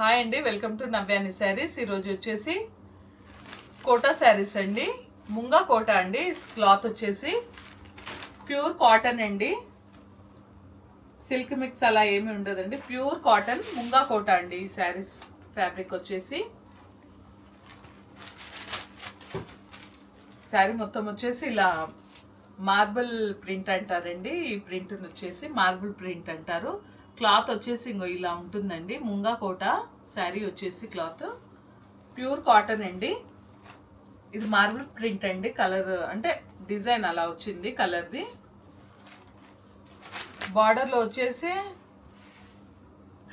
Hi అండి, welcome to నవ్యాని saris. ఈరోజు వచ్చేసి కోటా శారీస్ అండి. ముంగా కోటా అండి. క్లాత్ వచ్చేసి ప్యూర్ కాటన్ అండి. సిల్క్ మిక్స్ అలా ఏమి ఉండదండి. ప్యూర్ కాటన్ ముంగా కోటా అండి. ఈ శారీస్ ఫ్యాబ్రిక్ వచ్చేసి శారీ మొత్తం వచ్చేసి ఇలా మార్బుల్ ప్రింట్ అంటారండి. ఈ ప్రింట్ వచ్చేసి మార్బుల్ ప్రింట్ అంటారు. క్లాత్ వచ్చేసి ఇంకో ఇలా ఉంటుందండి. ముంగా కోట శారీ వచ్చేసి క్లాత్ ప్యూర్ కాటన్ అండి. ఇది మార్బుల్ ప్రింట్ అండి. కలర్ అంటే డిజైన్ అలా వచ్చింది కలర్ది. బార్డర్లో వచ్చేసి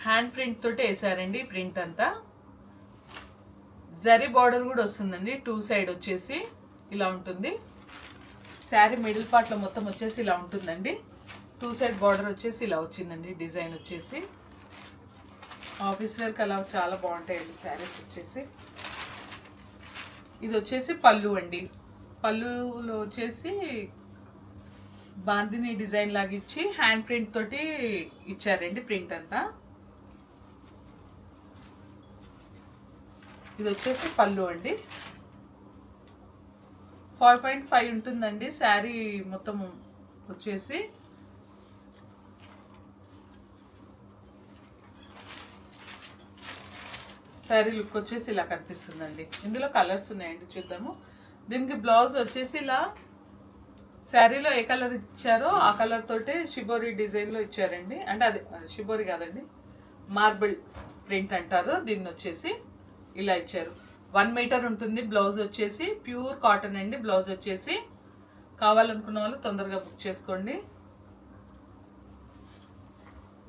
హ్యాండ్ ప్రింట్ తోటి వేసారండి. ప్రింట్ అంతా జరీ బార్డర్ కూడా వస్తుందండి. టూ సైడ్ వచ్చేసి ఇలా ఉంటుంది. శారీ మిడిల్ పార్ట్లో మొత్తం వచ్చేసి ఇలా ఉంటుందండి. టూ సైడ్ బార్డర్ వచ్చేసి ఇలా వచ్చిందండి. డిజైన్ వచ్చేసి ఆఫీస్ వేర్కి అలా చాలా బాగుంటాయండి శారీస్ వచ్చేసి. ఇది వచ్చేసి పళ్ళు అండి. పళ్ళులో వచ్చేసి బాందిని డిజైన్ లాగా ఇచ్చి హ్యాండ్ ప్రింట్ తోటి ఇచ్చారండి. ప్రింట్ అంతా ఇది వచ్చేసి పళ్ళు అండి. 4.5 ఉంటుందండి శారీ మొత్తం వచ్చేసి. శారీ లుక్ వచ్చేసి ఇలా కనిపిస్తుందండి. ఇందులో కలర్స్ ఉన్నాయండి, చూద్దాము. దీనికి బ్లౌజ్ వచ్చేసి ఇలా శారీలో ఏ కలర్ ఇచ్చారో ఆ కలర్ తోటే షిబోరి డిజైన్లో ఇచ్చారండి. అంటే అది షిబోరి కాదండి, మార్బుల్ ప్రింట్ అంటారు దీన్ని. వచ్చేసి ఇలా ఇచ్చారు. 1 మీటర్ ఉంటుంది. బ్లౌజ్ వచ్చేసి ప్యూర్ కాటన్ అండి. బ్లౌజ్ వచ్చేసి కావాలనుకున్న వాళ్ళు తొందరగా బుక్ చేసుకోండి.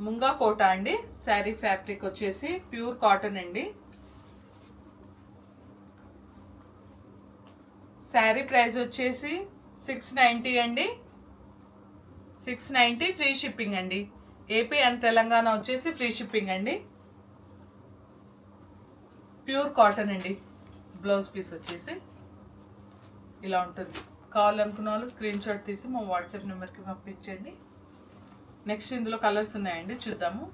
ముంగా కోట అండి. శారీ ఫ్యాబ్రిక్ వచ్చేసి ప్యూర్ కాటన్ అండి. శారీ ప్రైస్ వచ్చేసి 690 అండి. 690 ఫ్రీ షిప్పింగ్ అండి. ఏపీ అండ్ తెలంగాణ వచ్చేసి ఫ్రీ షిప్పింగ్ అండి. ప్యూర్ కాటన్ అండి. బ్లౌజ్ పీస్ వచ్చేసి ఇలా ఉంటుంది. కావాలనుకున్న వాళ్ళు స్క్రీన్ షాట్ తీసి మా వాట్సాప్ నెంబర్కి పంపించండి. నెక్స్ట్ ఇందులో కలర్స్ ఉన్నాయండి, చూద్దాము.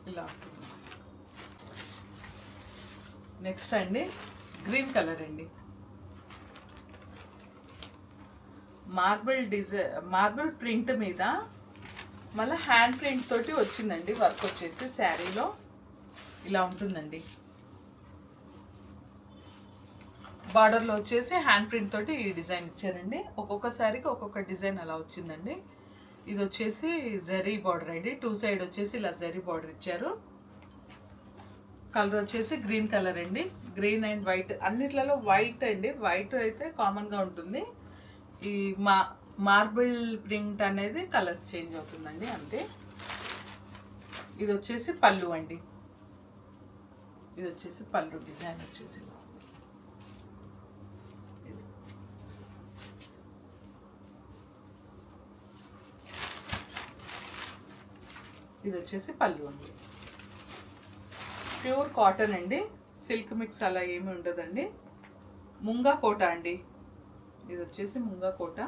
ఇలా నెక్స్ట్ అండి గ్రీన్ కలర్ అండి. మార్బుల్ ప్రింట్ మీద మళ్ళీ హ్యాండ్ ప్రింట్ తోటి వచ్చిందండి. వర్క్ వచ్చేసి శారీలో ఇలా ఉంటుందండి. బార్డర్లో వచ్చేసి హ్యాండ్ ప్రింట్ తోటి ఈ డిజైన్ ఇచ్చారండి. ఒక్కొక్క శారీకి ఒక్కొక్క డిజైన్ అలా వచ్చిందండి. ఇది వచ్చేసి జరీ బార్డర్ అండి. టూ సైడ్ వచ్చేసి ఇలా జరీ బార్డర్ ఇచ్చారు. కలర్ వచ్చేసి గ్రీన్ కలర్ అండి. గ్రీన్ అండ్ వైట్, అన్నిట్లలో వైట్ అండి. వైట్ అయితే కామన్గా ఉంటుంది. ఈ మార్బుల్ ప్రింట్ అనేది కలర్ చేంజ్ అవుతుందండి, అంతే. ఇది వచ్చేసి పళ్ళు అండి. ఇది వచ్చేసి పళ్ళు డిజైన్ వచ్చేసి ఇది వచ్చేసి పళ్ళు అండి. ప్యూర్ కాటన్ అండి. సిల్క్ మిక్స్ అలా ఏమి ఉండదండి. ముంగా కోట అండి. ఇది వచ్చేసి ముంగా కోట.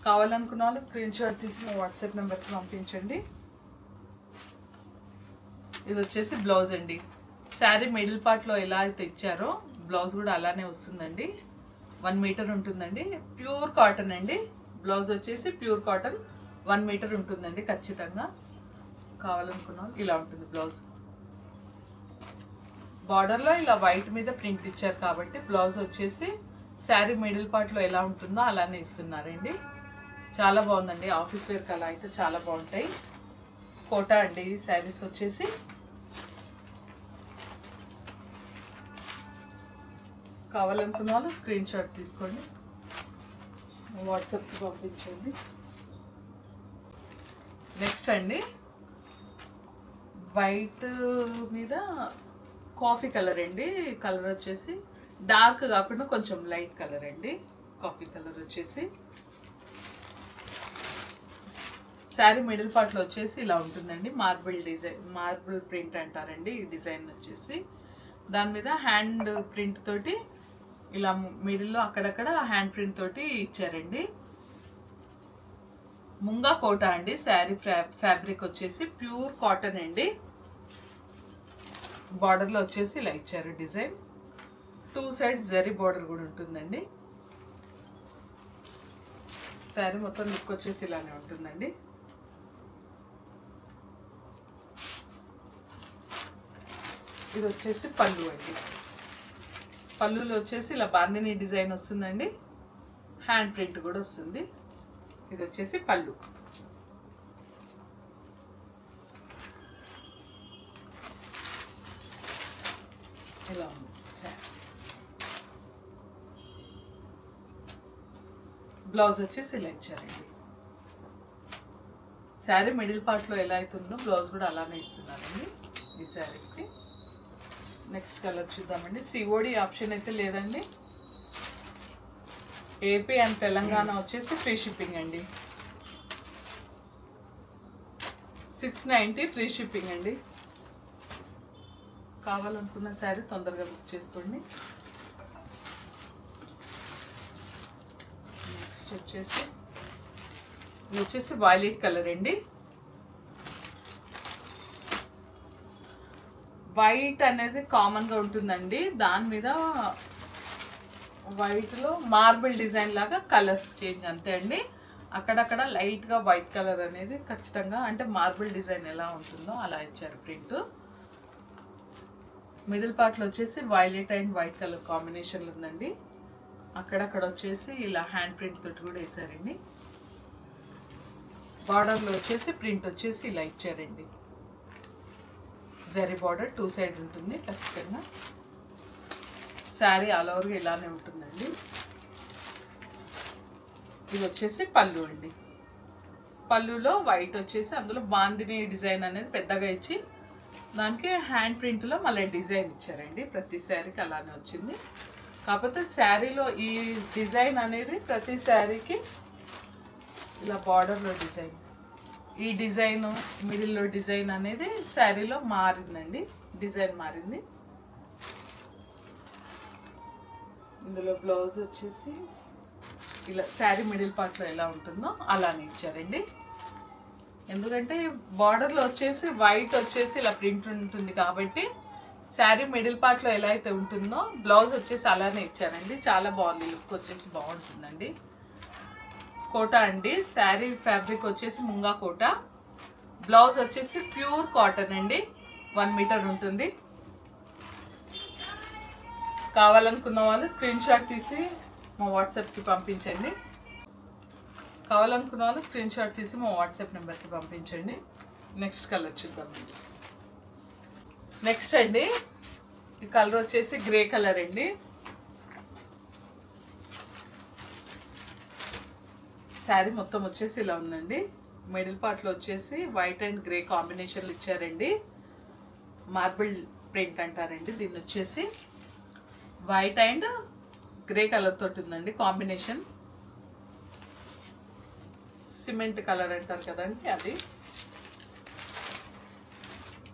కావాలనుకున్న వాళ్ళు స్క్రీన్ షాట్ తీసి మా వాట్సాప్ నెంబర్కి పంపించండి. ఇది వచ్చేసి బ్లౌజ్ అండి. శారీ మిడిల్ పార్ట్లో ఎలా అయితే ఇచ్చారో బ్లౌజ్ కూడా అలానే వస్తుందండి. 1 మీటర్ ఉంటుందండి. ప్యూర్ కాటన్ అండి. బ్లౌజ్ వచ్చేసి ప్యూర్ కాటన్ 1 మీటర్ ఉంటుందండి ఖచ్చితంగా. కావాలనుకున్న ఇలా ఉంటుంది బ్లౌజ్. బార్డర్లో ఇలా వైట్ మీద ప్రింట్ ఇచ్చారు కాబట్టి బ్లౌజ్ వచ్చేసి శారీ మిడిల్ పార్ట్లో ఎలా ఉంటుందో అలానే ఇస్తున్నారండి. చాలా బాగుందండి. ఆఫీస్ వేర్కి అలా అయితే చాలా బాగుంటాయి. కోటా అండి శారీస్ వచ్చేసి. కావాలనుకున్న వాళ్ళు స్క్రీన్ షాట్ తీసుకోండి, వాట్సాప్కి పంపించండి. నెక్స్ట్ అండి వైట్ మీద కాఫీ కలర్ అండి. కలర్ వచ్చేసి డార్క్ కాకుండా కొంచెం లైట్ కలర్ అండి. కాఫీ కలర్ వచ్చేసి శారీ మిడిల్ పార్ట్లో వచ్చేసి ఇలా ఉంటుందండి. మార్బుల్ డిజైన్, మార్బుల్ ప్రింట్ అంటారండి ఈ డిజైన్ వచ్చేసి. దాని మీద హ్యాండ్ ప్రింట్ తోటి ఇలా మిడిల్లో అక్కడక్కడ హ్యాండ్ ప్రింట్ తోటి ఇచ్చారండి. ముంగా కోట అండి. శారీ ఫ్యాబ్రిక్ వచ్చేసి ప్యూర్ కాటన్ అండి. బార్డర్లో వచ్చేసి ఇలా ఇచ్చారు డిజైన్. 2 సైడ్స్ జరీ బార్డర్ కూడా ఉంటుందండి. శారీ మొత్తం లుక్ వచ్చేసి ఇలానే ఉంటుందండి. ఇది వచ్చేసి పళ్ళు అండి. పళ్ళులో వచ్చేసి ఇలా బాందిని డిజైన్ వస్తుందండి. హ్యాండ్ ప్రింట్ కూడా వస్తుంది. ఇది వచ్చేసి పళ్ళు. ఇలా ఉంది శారీ. బ్లౌజ్ వచ్చేసి ఇలా ఇచ్చారండి. శారీ మిడిల్ పార్ట్లో ఎలా అవుతుందో బ్లౌజ్ కూడా అలానే ఇస్తున్నారండి ఈ శారీస్కి. నెక్స్ట్ కలర్ చూద్దామండి. సిఓడి ఆప్షన్ అయితే లేదండి. ఏపీ అండ్ తెలంగాణ వచ్చేసి ఫ్రీ షిప్పింగ్ అండి. 690 ఫ్రీ షిప్పింగ్ అండి. కావాలనుకున్న శారీ తొందరగా బుక్ చేసుకోండి. నెక్స్ట్ వచ్చేసి ఇది వచ్చేసి వైలెట్ కలర్ అండి. వైట్ అనేది కామన్గా ఉంటుందండి. దాని మీద వైట్లో మార్బుల్ డిజైన్ లాగా కలర్స్ చేంజ్ అంతే అండి. అక్కడక్కడ లైట్గా వైట్ కలర్ అనేది ఖచ్చితంగా, అంటే మార్బుల్ డిజైన్ ఎలా ఉంటుందో అలా ఇచ్చారు ప్రింట్. మిడిల్ పార్ట్లో వచ్చేసి వైలెట్ అండ్ వైట్ కలర్ కాంబినేషన్లో ఉందండి. అక్కడక్కడ వచ్చేసి ఇలా హ్యాండ్ ప్రింట్ తోటి కూడా వేసారండి. బార్డర్లో వచ్చేసి ప్రింట్ వచ్చేసి ఇలా ఇచ్చారండి. జరీ బార్డర్ 2 సైడ్ ఉంటుంది ఖచ్చితంగా. శారీ ఆల్ ఓవర్గా ఇలానే ఉంటుందండి. ఇది వచ్చేసి పళ్ళు అండి. పళ్ళులో వైట్ వచ్చేసి అందులో బాందిని డిజైన్ అనేది పెద్దగా ఇచ్చి దానికి హ్యాండ్ ప్రింట్లో మళ్ళీ డిజైన్ ఇచ్చారండి. ప్రతి శారీకి అలానే వచ్చింది. కాకపోతే శారీలో ఈ డిజైన్ అనేది ప్రతి శారీకి ఇలా బార్డర్లో డిజైన్, ఈ డిజైన్ మిడిల్లో డిజైన్ అనేది శారీలో మారిందండి. డిజైన్ మారింది. ఇందులో బ్లౌజ్ వచ్చేసి ఇలా శారీ మిడిల్ పార్ట్లో ఎలా ఉంటుందో అలానే ఇచ్చారండి. ఎందుకంటే బార్డర్లో వచ్చేసి వైట్ వచ్చేసి ఇలా ప్రింట్ ఉంటుంది కాబట్టి శారీ మిడిల్ పార్ట్లో ఎలా అయితే ఉంటుందో బ్లౌజ్ వచ్చేసి అలానే ఇచ్చారండి. చాలా బాగుంది. లుక్ వచ్చేసి బాగుంటుందండి. కోటా అండి. శారీ ఫ్యాబ్రిక్ వచ్చేసి ముంగా కోటా. బ్లౌజ్ వచ్చేసి ప్యూర్ కాటన్ అండి. 1 మీటర్ ఉంటుంది. కావాలనుకున్న వాళ్ళు స్క్రీన్ షాట్ తీసి మా వాట్సాప్కి పంపించండి. మా వాట్సాప్ నెంబర్కి పంపించండి. నెక్స్ట్ కలర్ చూద్దాం. నెక్స్ట్ అండి ఈ కలర్ వచ్చేసి గ్రే కలర్ అండి. శారీ మొత్తం వచ్చేసి ఇలా ఉందండి. మిడిల్ పార్ట్లో వచ్చేసి వైట్ అండ్ గ్రే కాంబినేషన్లు ఇచ్చారండి. మార్బుల్ ప్రింట్ అంటారండి దీన్ని. వచ్చేసి వైట్ అండ్ గ్రే కలర్ తోటి ఉందండి కాంబినేషన్. సిమెంట్ కలర్ అంటారు కదండి అది.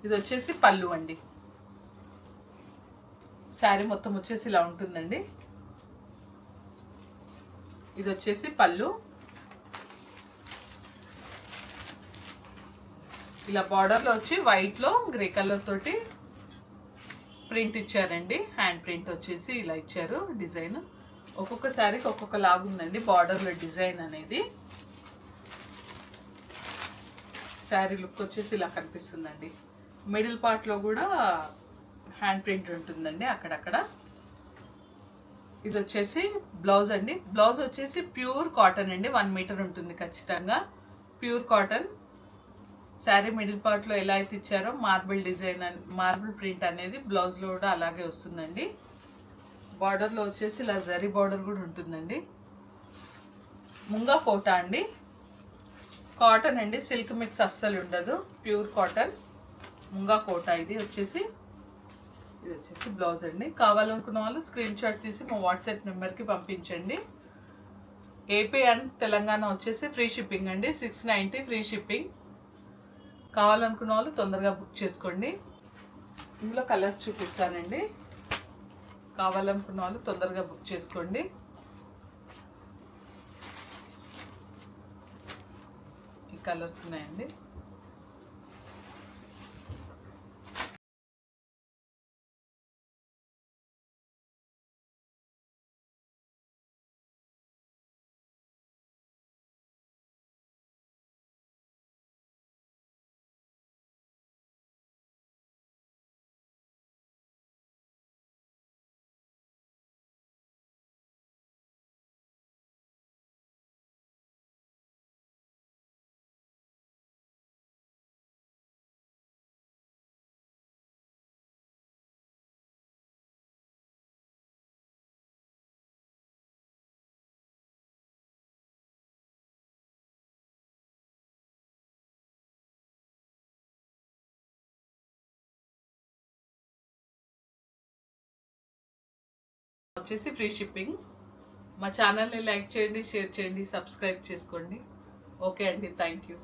ఇది వచ్చేసి పళ్ళు అండి. శారీ మొత్తం వచ్చేసి ఇలా ఉంటుందండి. ఇది వచ్చేసి పళ్ళు. ఇలా బార్డర్లో వచ్చి వైట్లో గ్రే కలర్ తోటి ప్రింట్ ఇచ్చారండి. హ్యాండ్ ప్రింట్ వచ్చేసి ఇలా ఇచ్చారు డిజైన్. ఒక్కొక్క శారీకి ఒక్కొక్క లాగుందండి బార్డర్లో డిజైన్ అనేది. శారీ లుక్ వచ్చేసి ఇలా కనిపిస్తుందండి. మిడిల్ పార్ట్లో కూడా హ్యాండ్ ప్రింట్ ఉంటుందండి అక్కడక్కడ. ఇది వచ్చేసి బ్లౌజ్ అండి. బ్లౌజ్ వచ్చేసి ప్యూర్ కాటన్ అండి. 1 మీటర్ ఉంటుంది ఖచ్చితంగా. Pure cotton. శారీ మిడిల్ పార్ట్లో ఎలా అయితే ఇచ్చారో మార్బుల్ డిజైన్ మార్బుల్ ప్రింట్ అనేది బ్లౌజ్లో కూడా అలాగే వస్తుందండి. బార్డర్లో వచ్చేసి ఇలా జరీ బార్డర్ కూడా ఉంటుందండి. ముంగా కోటా అండి. కాటన్ అండి. సిల్క్ మిక్స్ అస్సలు ఉండదు. Pure cotton Munga Kota. ఇది వచ్చేసి బ్లౌజ్ అండి. కావాలనుకున్న వాళ్ళు స్క్రీన్ షాట్ తీసి మా వాట్సాప్ నెంబర్కి పంపించండి. ఏపీ అండ్ తెలంగాణ వచ్చేసి ఫ్రీ షిప్పింగ్ అండి. 690 ఫ్రీ షిప్పింగ్. కావాలనుకున్న వాళ్ళు తొందరగా బుక్ చేసుకోండి. ఇందులో కలర్స్ చూపిస్తానండి. కావాలనుకున్న వాళ్ళు తొందరగా బుక్ చేసుకోండి. ఈ కలర్స్ ఉన్నాయండి. వచ్చేసి ఫ్రీ షిప్పింగ్. మా ఛానల్ని లైక్ చేయండి, షేర్ చేయండి, సబ్స్క్రైబ్ చేసుకోండి. ఓకే అండి, థ్యాంక్ యూ.